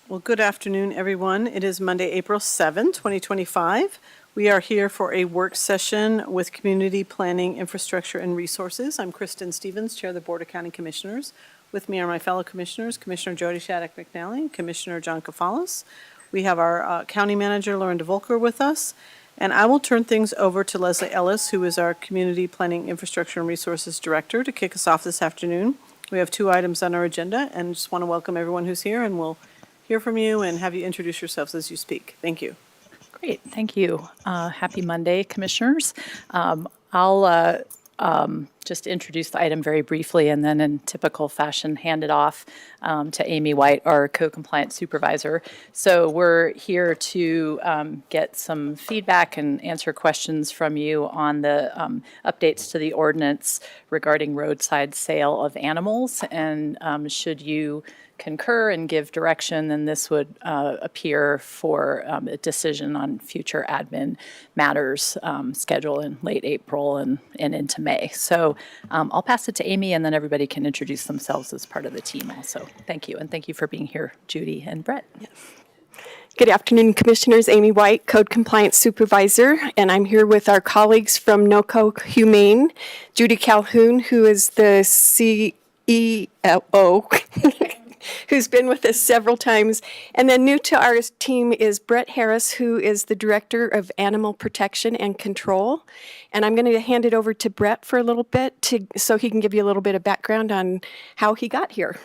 Well, good afternoon, everyone. It is Monday, April 7, 2025. We are here for a work session with Community Planning, Infrastructure, and Resources. I'm Kristen Stevens, Chair of the Board of County Commissioners. With me are my fellow commissioners, Commissioner Jody Shattuck McNally, Commissioner John Kafalas. We have our County Manager, Lauren DeVolker, with us. And I will turn things over to Leslie Ellis, who is our Community Planning, Infrastructure, and Resources Director, to kick us off this afternoon. We have 2 items on our agenda, and just want to welcome everyone who's here, and we'll hear from you and have you introduce yourselves as you speak. Thank you. Great, thank you. Happy Monday, Commissioners. I'll just introduce the item very briefly and then in typical fashion hand it off to Amy White, our co-compliance supervisor. So we're here to get some feedback and answer questions from you on the updates to the ordinance regarding roadside sale of animals. And should you concur and give direction, then this would appear for a decision on future admin matters scheduled in late April and into May. So I'll pass it to Amy, and then everybody can introduce themselves as part of the team also. Thank you, and thank you for being here, Judy and Brett. Yes. Good afternoon, Commissioners. Amy White, Code Compliance Supervisor, and I'm here with our colleagues from NoCo Humane, Judy Calhoun, who is the CEO, who's been with us several times. And then new to our team is Brett Harris, who is the Director of Animal Protection and Control. And I'm going to hand it over to Brett for a little bit so he can give you a little bit of background on how he got here.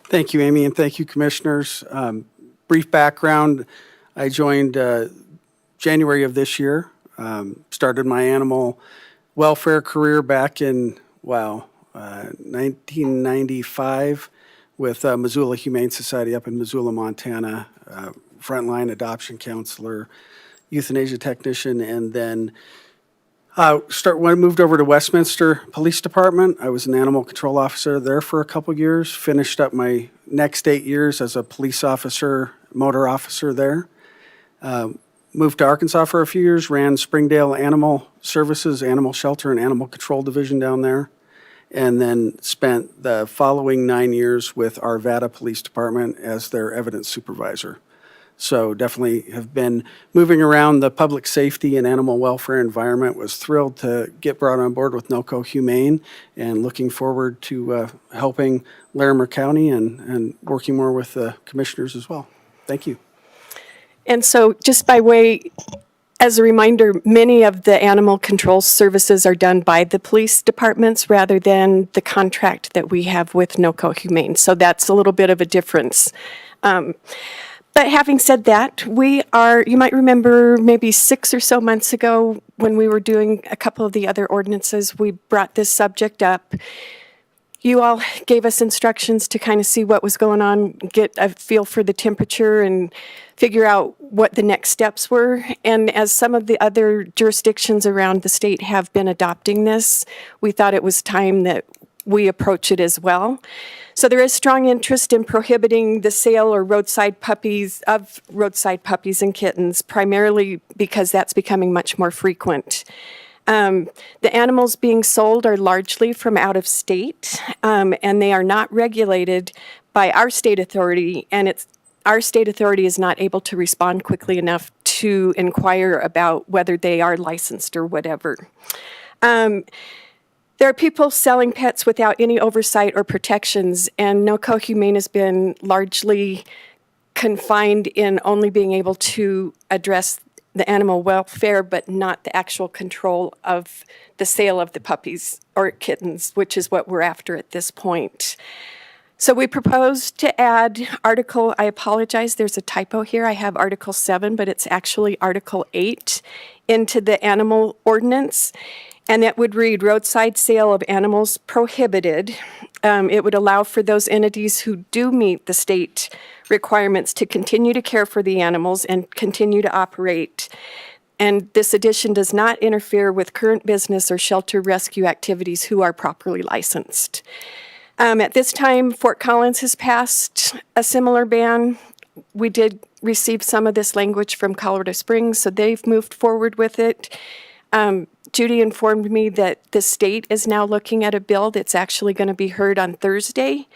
Thank you, Amy, and thank you, Commissioners. Brief background, I joined January of this year, started my animal welfare career back in, 1995 with Missoula Humane Society up in Missoula, Montana, frontline adoption counselor, euthanasia technician, and then when I moved over to Westminster Police Department. I was an animal control officer there for a couple years, finished up my next 8 years as a police officer, motor officer there. Moved to Arkansas for a few years, ran Springdale Animal Services, Animal Shelter, and Animal Control Division down there, and then spent the following 9 years with Arvada Police Department as their evidence supervisor. So definitely have been moving around the public safety and animal welfare environment. Was thrilled to get brought on board with NoCo Humane and looking forward to helping Larimer County and working more with the commissioners as well. Thank you. And so just by way, as a reminder, many of the animal control services are done by the police departments rather than the contract that we have with NoCo Humane. So that's a little bit of a difference. But having said that, you might remember maybe 6 or so months ago when we were doing a couple of the other ordinances, we brought this subject up. You all gave us instructions to kind of see what was going on, get a feel for the temperature and figure out what the next steps were. And as some of the other jurisdictions around the state have been adopting this, we thought it was time that we approach it as well. So there is strong interest in prohibiting the sale or roadside puppies and kittens, primarily because that's becoming much more frequent. The animals being sold are largely from out of state, and they are not regulated by our state authority, and our state authority is not able to respond quickly enough to inquire about whether they are licensed or whatever. There are people selling pets without any oversight or protections, and NoCo Humane has been largely confined in only being able to address the animal welfare, but not the actual control of the sale of the puppies or kittens, which is what we're after at this point. So we propose to add I apologize, there's a typo here. I have Article 7, but it's actually Article 8 into the animal ordinance. And that would read, roadside sale of animals prohibited. It would allow for those entities who do meet the state requirements to continue to care for the animals and continue to operate. And this addition does not interfere with current business or shelter rescue activities who are properly licensed. At this time, Fort Collins has passed a similar ban. We did receive some of this language from Colorado Springs, so they've moved forward with it. Judy informed me that the state is now looking at a bill that's actually going to be heard on Thursday.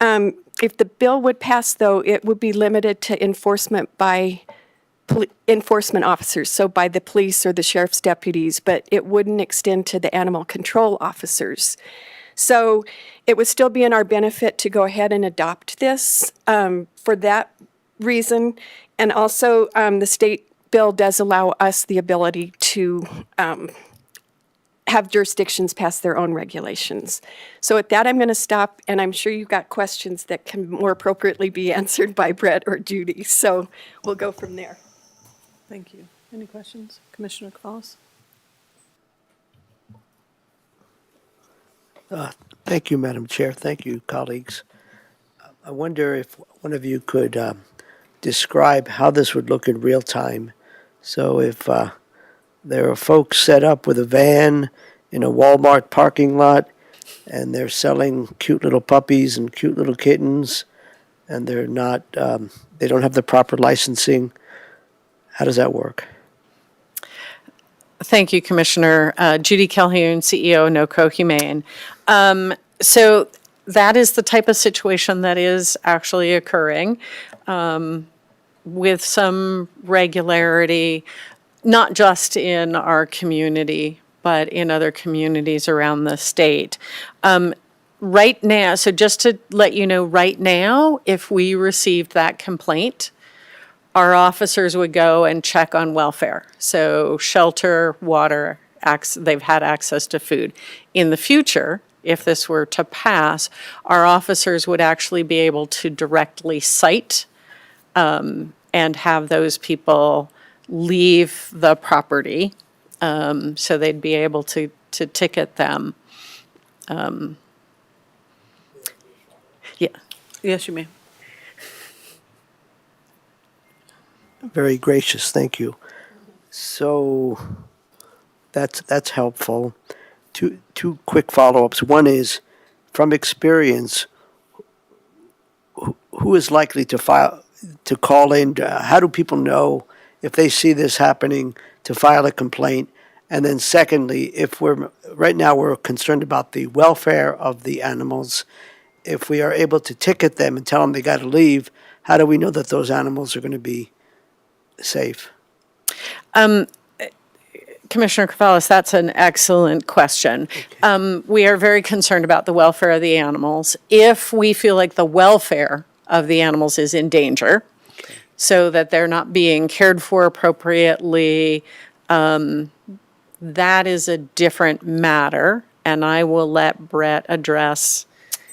If the bill would pass, though, it would be limited to enforcement by enforcement officers, so by the police or the sheriff's deputies, but it wouldn't extend to the animal control officers. So it would still be in our benefit to go ahead and adopt this for that reason. And also, the state bill does allow us the ability to have jurisdictions pass their own regulations. So at that, I'm going to stop, and I'm sure you've got questions that can more appropriately be answered by Brett or Judy. So we'll go from there. Thank you. Any questions? Commissioner Cavallis? Thank you, Madam Chair. Thank you, colleagues. I wonder if one of you could describe how this would look in real time. So if there are folks set up with a van in a Walmart parking lot, and they're selling cute little puppies and cute little kittens, and they're not, they don't have the proper licensing. How does that work? Thank you, Commissioner. Judy Calhoun, CEO, NoCo Humane. So that is the type of situation that is actually occurring with some regularity, not just in our community, but in other communities around the state. Right now, so just to let you know, right now, if we received that complaint, our officers would go and check on welfare. So shelter, water, they've had access to food. In the future, if this were to pass, our officers would actually be able to directly cite and have those people leave the property. So they'd be able to ticket them. Yeah. Yes, you may. Very gracious, thank you. So that's helpful. Two quick follow-ups. One is, from experience, who is likely to call in? How do people know if they see this happening to file a complaint? And then secondly, if right now we're concerned about the welfare of the animals, if we are able to ticket them and tell them they got to leave, how do we know that those animals are going to be safe? Commissioner Cavallis, that's an excellent question. Okay. We are very concerned about the welfare of the animals. If we feel like the welfare of the animals is in danger, so that they're not being cared for appropriately, that is a different matter, and I will let Brett address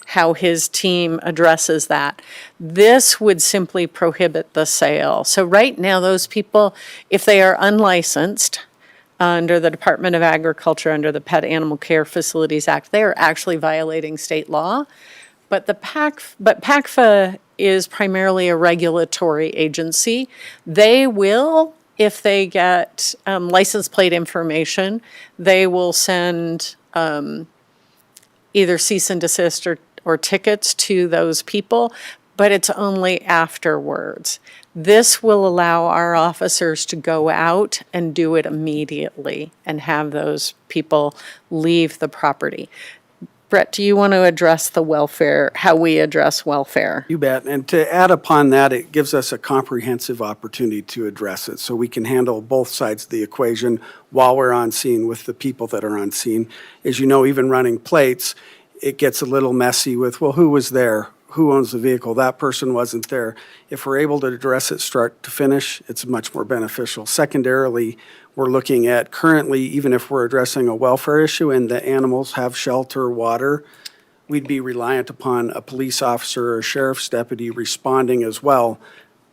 how his team addresses that. This would simply prohibit the sale. So right now, those people, if they are unlicensed under the Department of Agriculture, under the Pet Animal Care Facilities Act, they are actually violating state law. But PACFA is primarily a regulatory agency. They will, if they get license plate information, they will send either cease and desist or tickets to those people, but it's only afterwards. This will allow our officers to go out and do it immediately and have those people leave the property. Brett, do you want to address the welfare, how we address welfare? You bet. And to add upon that, it gives us a comprehensive opportunity to address it. So we can handle both sides of the equation while we're on scene with the people that are on scene. As you know, even running plates, it gets a little messy with, well, who was there? Who owns the vehicle? That person wasn't there. If we're able to address it start to finish, it's much more beneficial. Secondarily, we're looking at currently, even if we're addressing a welfare issue and the animals have shelter, water, we'd be reliant upon a police officer or a sheriff's deputy responding as well,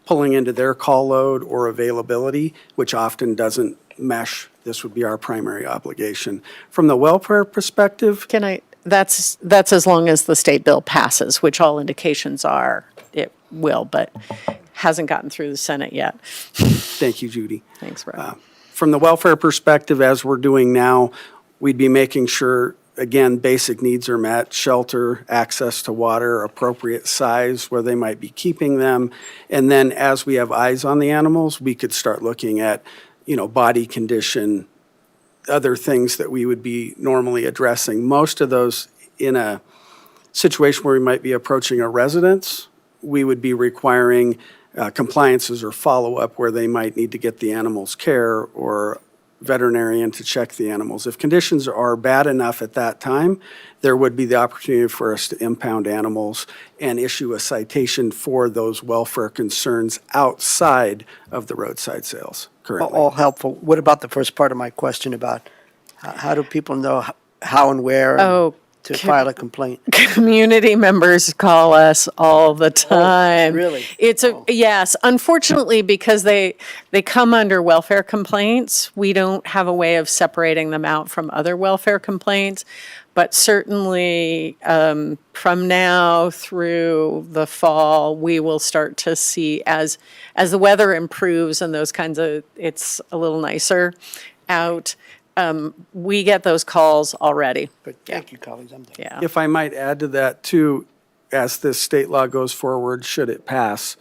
pulling into their call load or availability, which often doesn't mesh. This would be our primary obligation. From the welfare perspective, That's as long as the state bill passes, which all indications are it will, but hasn't gotten through the Senate yet. thank you, Judy. Thanks, Brett. From the welfare perspective, as we're doing now, we'd be making sure, again, basic needs are met, shelter, access to water, appropriate size where they might be keeping them. And then as we have eyes on the animals, we could start looking at, body condition, other things that we would be normally addressing. Most of those, in a situation where we might be approaching a residence, we would be requiring compliances or follow-up where they might need to get the animal's care or veterinarian to check the animals. If conditions are bad enough at that time, there would be the opportunity for us to impound animals and issue a citation for those welfare concerns outside of the roadside sales currently. All helpful. What about the first part of my question about how do people know how and where to file a complaint? Community members call us all the time. really? Yes, unfortunately, because they come under welfare complaints, we don't have a way of separating them out from other welfare complaints. But certainly, from now through the fall, we will start to see as the weather improves and those kinds of, it's a little nicer out. We get those calls already. But thank you, colleagues. I'm done. Yeah. If I might add to that too, as this state law goes forward, should it pass,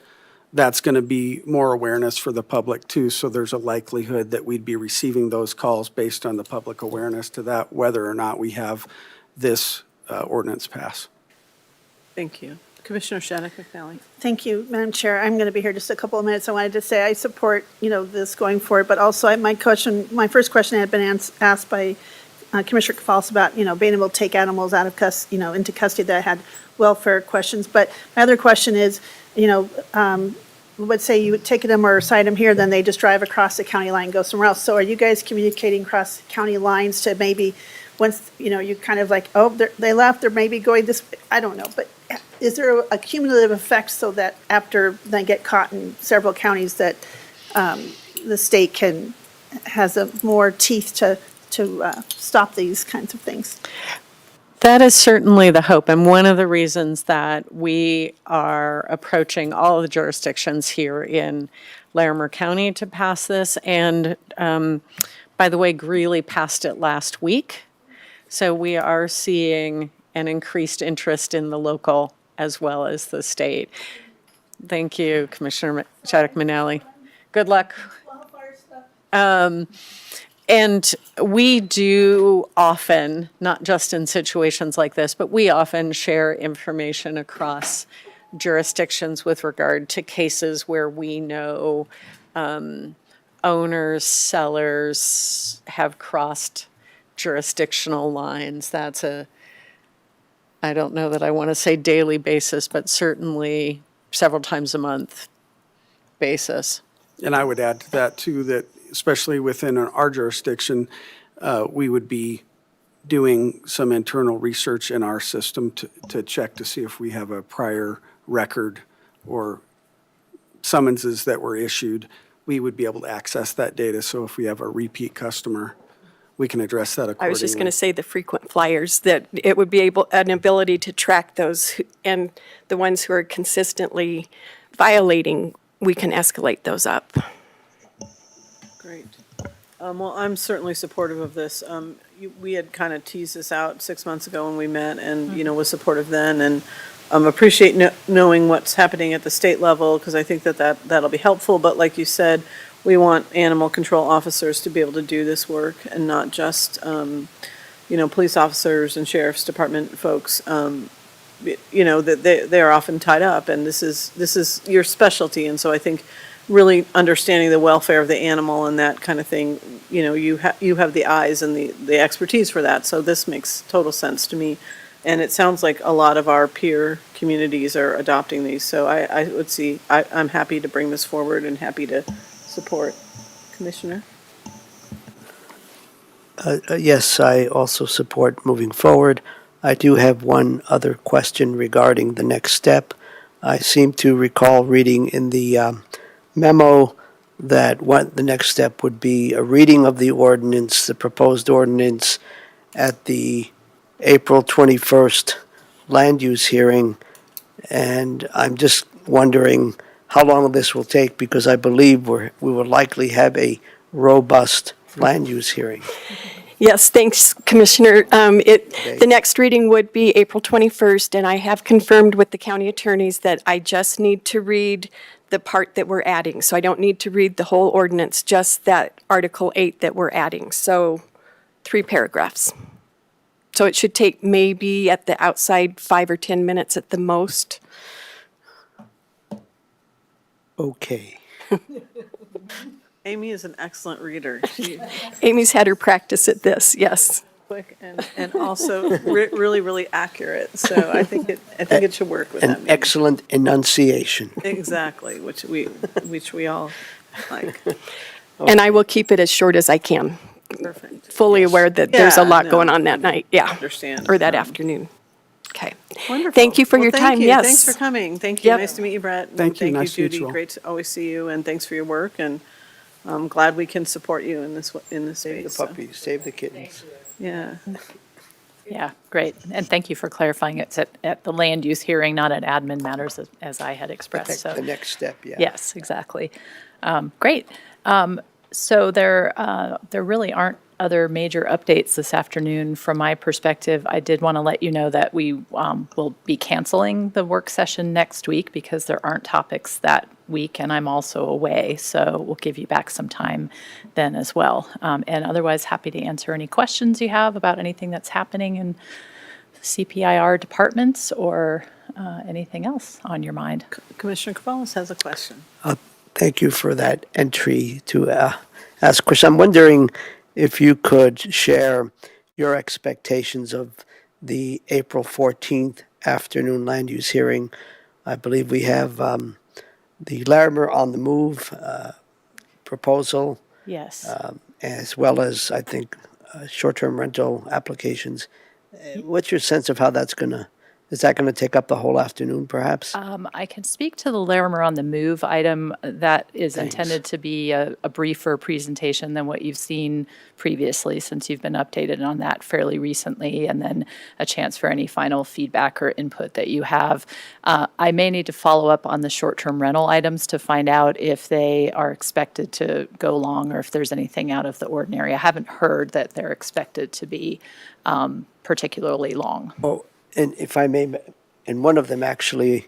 that's going to be more awareness for the public too. So there's a likelihood that we'd be receiving those calls based on the public awareness to that, whether or not we have this ordinance pass. Thank you. Commissioner Shattuck McNally. Thank you, Madam Chair. I'm going to be here just a couple of minutes. I wanted to say I support, this going forward, but also my first question had been asked by Commissioner Kafals about, being able to take animals out of into custody that had welfare questions. But my other question is, let's say you would take them or cite them here, then they just drive across the county line and go somewhere else. So are you guys communicating across county lines to maybe once, you kind of like, oh, they left, they're maybe going this, I don't know, but is there a cumulative effect so that after they get caught in several counties that the state has more teeth to stop these kinds of things? That is certainly the hope, and one of the reasons that we are approaching all of the jurisdictions here in Larimer County to pass this, and by the way, Greeley passed it last week, so we are seeing an increased interest in the local as well as the state. Thank you, Commissioner Shattuck McNally. Good luck. And we do often, not just in situations like this, but we often share information across jurisdictions with regard to cases where we know owners, sellers have crossed jurisdictional lines. That's I don't know that I want to say daily basis, but certainly several times a month basis. And I would add to that too, that especially within our jurisdiction, we would be doing some internal research in our system to check to see if we have a prior record or summonses that were issued. We would be able to access that data. So if we have a repeat customer, we can address that accordingly. I was just going to say the frequent flyers, that it would be an ability to track those, and the ones who are consistently violating, we can escalate those up. Great. Well, I'm certainly supportive of this. We had kind of teased this out 6 months ago when we met and, was supportive then, and appreciate knowing what's happening at the state level, because I think that'll be helpful. But like you said, we want animal control officers to be able to do this work and not just, police officers and sheriff's department folks, that they're often tied up, and this is your specialty. And so I think really understanding the welfare of the animal and that kind of thing, you have the eyes and the expertise for that. So this makes total sense to me. And it sounds like a lot of our peer communities are adopting these. So I'm happy to bring this forward and happy to support. Commissioner? Yes, I also support moving forward. I do have one other question regarding the next step. I seem to recall reading in the memo that what the next step would be a reading of the ordinance, the proposed ordinance, at the April 21st land use hearing. And I'm just wondering how long this will take, because I believe we will likely have a robust land use hearing. Yes, thanks, Commissioner. The next reading would be April 21st, and I have confirmed with the county attorneys that I just need to read the part that we're adding. So I don't need to read the whole ordinance, just that Article 8 that we're adding. So 3 paragraphs. So it should take maybe at the outside 5 or 10 minutes at the most. Okay. Amy is an excellent reader. She's Amy's had her practice at this, yes. quick and also really, really accurate. So I think it should work with that. An excellent enunciation. Exactly, which we all like. And I will keep it as short as I can. Perfect. Fully aware that there's a Yeah, lot no. going on that night, yeah. Understand. Or that afternoon. Okay. Wonderful. Thank you for Well, your thank time, you. yes. Thanks for coming. Thank you. Yep. Nice to meet you, Brett. And Thank you. Nice to meet Judy. you all. Great to always see you, and thanks for your work. And I'm glad we can support you in this Save space. the so, puppies, save the kittens. Yeah. Yeah, great. And thank you for clarifying it's at the land use hearing, not at admin matters, as I had expressed. So The next step, yeah. yes, exactly. Great. So there really aren't other major updates this afternoon from my perspective. I did want to let you know that we will be canceling the work session next week because there aren't topics that week, and I'm also away. So we'll give you back some time then as well. And otherwise, happy to answer any questions you have about anything that's happening in CPIR departments or anything else on your mind. Commissioner Cavallis has a question. Thank you for that entry to ask questions. I'm wondering if you could share your expectations of the April 14th afternoon land use hearing. I believe we have the Larimer on the move proposal, Yes. as well as, I think, short-term rental applications. What's your sense of how that's is that going to take up the whole afternoon, perhaps? I can speak to the Larimer on the move item. That is Thanks. intended to be a briefer presentation than what you've seen previously, since you've been updated on that fairly recently, and then a chance for any final feedback or input that you have. I may need to follow up on the short-term rental items to find out if they are expected to go long or if there's anything out of the ordinary. I haven't heard that they're expected to be particularly long. Oh, and if I may, and one of them actually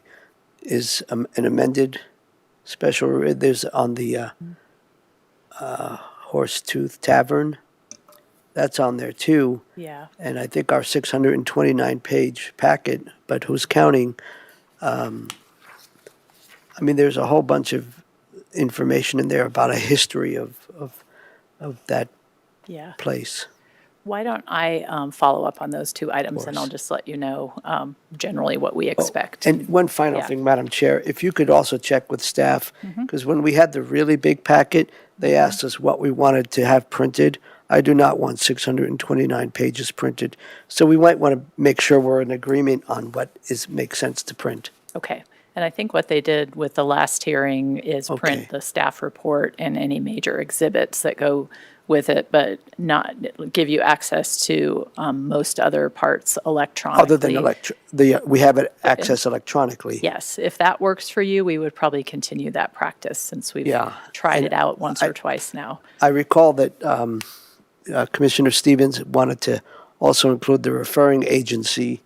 is an amended special, there's on the Horsetooth Tavern. That's on there too. Yeah. And I think our 629-page packet, but who's counting? I mean, there's a whole bunch of information in there about a history of that Yeah. place. Why don't I follow up on those two items, and I'll course. just let you know generally what we expect. And one final Yeah. thing, Madam Chair, if you could also check with staff, because when we had the really big packet, they asked us what we wanted to have printed. I do not want 629 pages printed. So we might want to make sure we're in agreement on what makes sense to print. Okay. And I think what they did with the last hearing is Okay. print the staff report and any major exhibits that go with it, but not give you access to most other parts electronically. Other than we have it accessed electronically. Yes, if that works for you, we would probably continue that practice since we've Yeah. tried And it out once or twice now. I recall that Commissioner Stevens wanted to also include the referring agency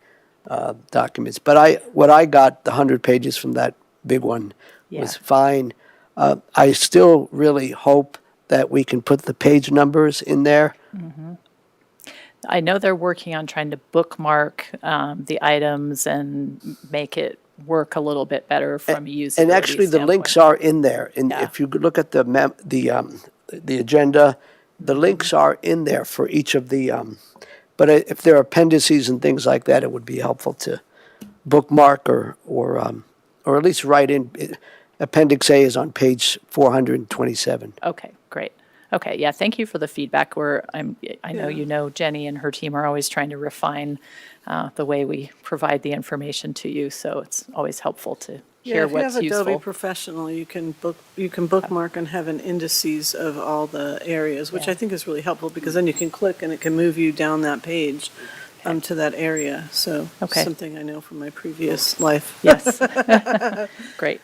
documents. But what I got, the 100 pages from that big one, was Yeah. fine. I still really hope that we can put the page numbers in there. I know they're working on trying to bookmark the items and make it work a little bit better from a usability And actually, the links standpoint. are in there. And Yeah. if you could look at the agenda, the links are in there for each of the, but if there are appendices and things like that, it would be helpful to bookmark or at least write in. Appendix A is on page 427. Okay, great. Okay, yeah, thank you for the feedback. I know you know Jenny and her team are always trying to refine the way we provide the information to you, so it's always helpful to hear what's If you have Adobe useful. Professional, you can bookmark and have an indices of all the areas, which I think is really helpful because then you can click and it can move you down that page to that area. So Okay. something I know from my previous life. Yes. Great.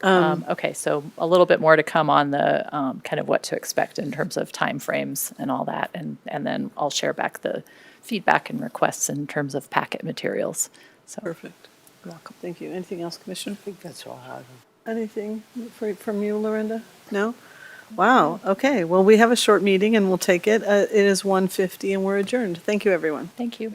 Okay, so a little bit more to come on the kind of what to expect in terms of timeframes and all that, and then I'll share back the feedback and requests in terms of packet materials. So, Perfect. Welcome. Thank you. Anything else, Commissioner? I think that's all I have. Anything from you, Lorinda? No? Wow, okay. Well, we have a short meeting and we'll take it. It is 1:50 and we're adjourned. Thank you, everyone. Thank you.